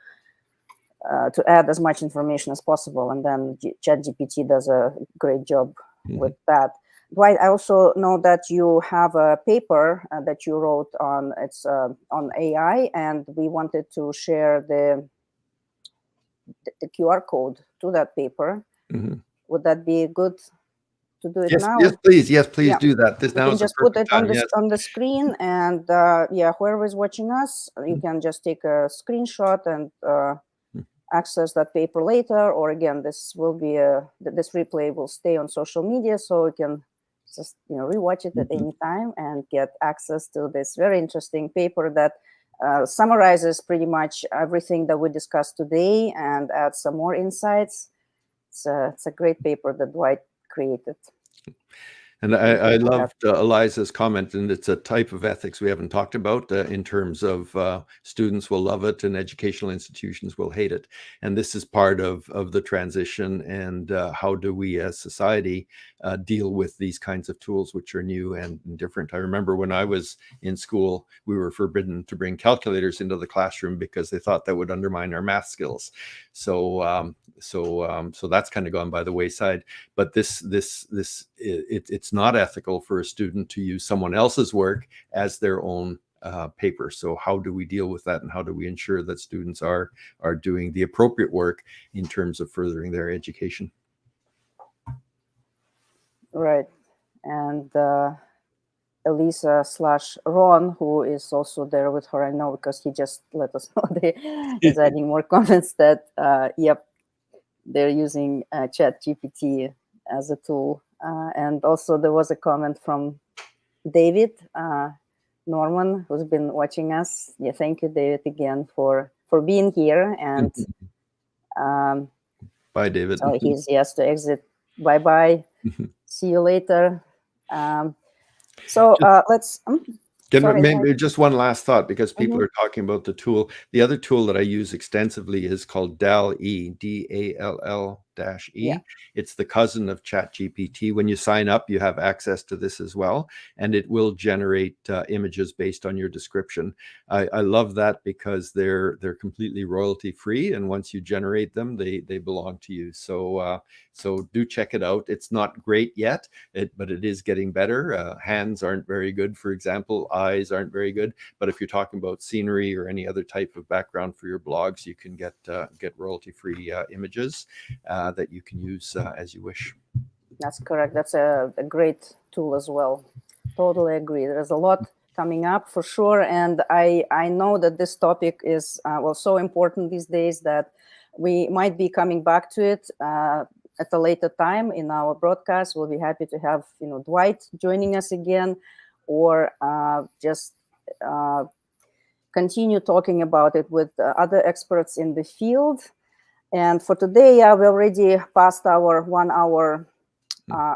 add as much information as possible, and then ChatGPT does a great job with that. Dwight, I also know that you have a paper that you wrote on AI, and we wanted to share the QR code to that paper. Would that be good to do it now? Yes, please do that. This now you can is just the put perfect it on time, on the screen, and whoever is watching us, you can just take a screenshot and access that paper later. Or again, this will be this replay will stay on social media, so you can just rewatch it at any time and get access to this very interesting paper that summarizes pretty much everything that we discussed today and adds some more insights. It's a great paper that Dwight created. And I loved Eliza's comment, and it's a type of ethics we haven't talked about in terms of students will love it and educational institutions will hate it. And this is part of the transition, and how do we as society deal with these kinds of tools which are new and different. I remember when I was in school, we were forbidden to bring calculators into the classroom because they thought that would undermine our math skills. So that's kind of gone by the wayside. But it's not ethical for a student to use someone else's work as their own paper. So how do we deal with that, and how do we ensure that students are doing the appropriate work in terms of furthering their education? Right. And Elisa/Ron, who is also there with her, I know because he just let us know he's adding more comments that they're using ChatGPT as a tool. And also there was a comment from David Norman, who's been watching us. Yeah, thank you, David, again for being here. And bye, David. So he has to exit. Bye. See you later. Let's. Maybe just one last thought, because people are talking about the tool. The other tool that I use extensively is called DALL-E, DALL-E. Yeah. It's the cousin of ChatGPT. When you sign up, you have access to this as well, and it will generate images based on your description. I love that because they're completely royalty free, and once you generate them, they belong to you. So do check it out. It's not great yet, but it is getting better. Hands aren't very good, for example. Eyes aren't very good. But if you're talking about scenery or any other type of background for your blogs, you can get royalty free images that you can use as you wish. That's correct. That's a great tool as well. Totally agree. There's a lot coming up for sure. And I know that this topic is so important these days that we might be coming back to it at a later time in our broadcast. We'll be happy to have Dwight joining us again, or just continue talking about it with other experts in the field. And for today, we already passed our 1 hour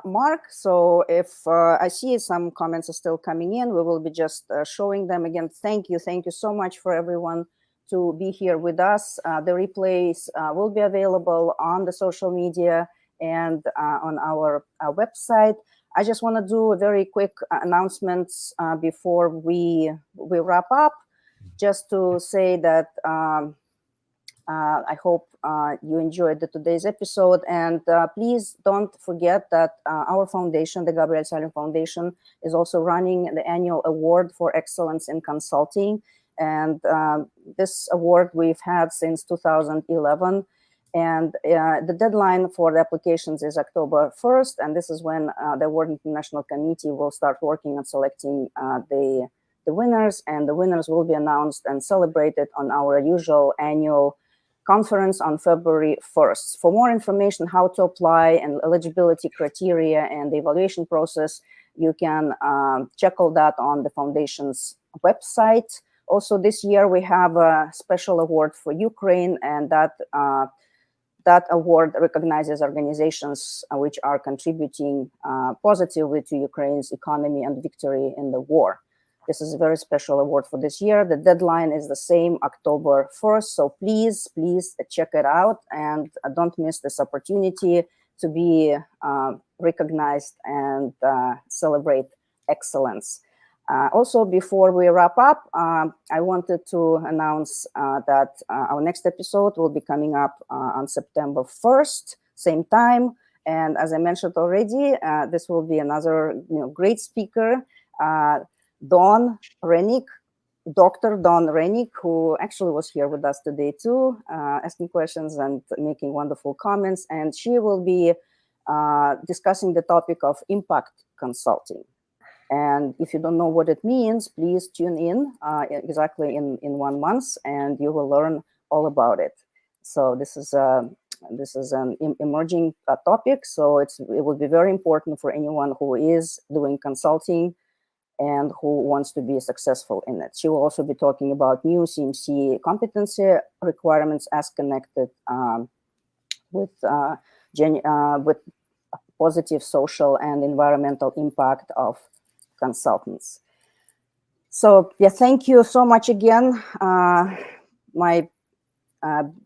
mark. So if I see some comments are still coming in, we will be just showing them again. Thank you so much for everyone to be here with us. The replays will be available on the social media and on our website. I just want to do a very quick announcements before we wrap up, just to say that I hope you enjoyed today's episode, and please don't forget that our foundation, the Gabriel Al-Salem Foundation, is also running the annual award for excellence in consulting. And this award we've had since 2011. And the deadline for the applications is October 1st. And this is when the Award International Committee will start working on selecting the winners. And the winners will be announced and celebrated on our usual annual conference on February 1st. For more information how to apply and eligibility criteria and the evaluation process, you can check all that on the foundation's website. Also, this year we have a special award for Ukraine, and that award recognizes organizations which are contributing positively to Ukraine's economy and victory in the war. This is a very special award for this year. The deadline is the same, October 1st. So please check it out and don't miss this opportunity to be recognized and celebrate excellence. Also, before we wrap up, I wanted to announce that our next episode will be coming up on September 1st, same time. And as I mentioned already, this will be another great speaker, Don Renick, Dr. Don Renick, who actually was here with us today too, asking questions and making wonderful comments. And she will be discussing the topic of impact consulting. And if you don't know what it means, please tune in exactly in 1 month, and you will learn all about it. So this is an emerging topic, so it will be very important for anyone who is doing consulting and who wants to be successful in it. She will also be talking about new CMC competency requirements as connected with positive social and environmental impact of consultants. So yeah, thank you so much again. My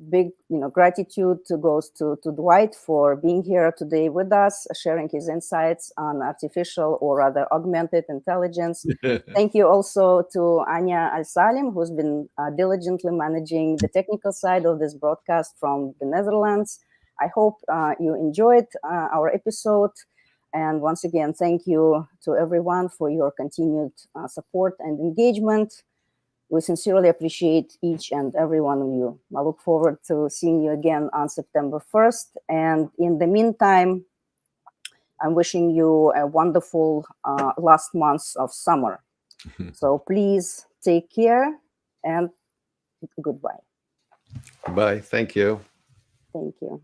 big gratitude goes to Dwight for being here today with us, sharing his insights on artificial or rather augmented intelligence. Thank you also to Anya Al-Salem, who's been diligently managing the technical side of this broadcast from the Netherlands. I hope you enjoyed our episode. And once again, thank you to everyone for your continued support and engagement. We sincerely appreciate each and every one of you. I look forward to seeing you again on September 1st. And in the meantime, I'm wishing you a wonderful last month of summer. So please take care and goodbye. Bye. Thank you. Thank you.